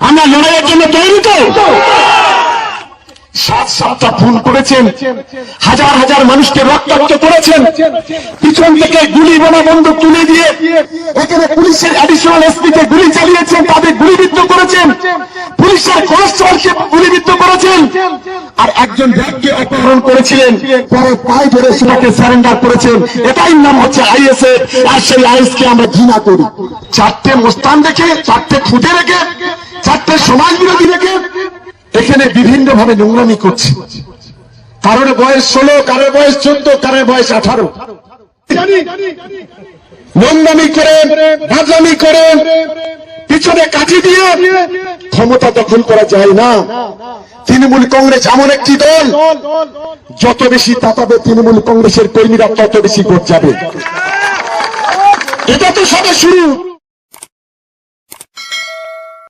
আমরা লড়াইয়ের জন্য তৈরি তো। 7-7টা খুন করেছেন, হাজার হাজার মানুষকে রক্তাক্ত করেছেন, পিছন থেকে গুলি বোমা বন্দুক তুলে দিয়ে এখানে পুলিশের অ্যাডিশনাল এসপিকে গুলি চালিয়েছেন, তাদের গুলিবিদ্ধ করেছেন, পুলিশের কনস্টেবলকে গুলিবিদ্ধ করেছেন, আর একজন ব্যক্তিকে অপহরণ করেছিলেন, পরে পায়ে ধরে সেটাকে সারেন্ডার করেছেন। এটাই নাম হচ্ছে আইএসএ। আর সেই আইএসকে আমরা ঘৃণা করি। 4টে মোস্তান রেখে, 4টে খুঁটে রেখে, 4টে সমাজ বিরোধী রেখে এখানে বিভিন্ন ভাবে নোংরামি করছে। কারোর বয়স 16, কারোর বয়স 14, কারোর বয়স 18। নোংরামি করে, বাজলামি করে, পিছনে কাঠি দিয়ে ক্ষমতা দখল করা যায় না। তৃণমূল কংগ্রেস এমন একটি দল, যত বেশি তাকাবে তৃণমূল কংগ্রেসের কর্মীরা তত বেশি ভোট যাবে। এটা তো সবে শুরু।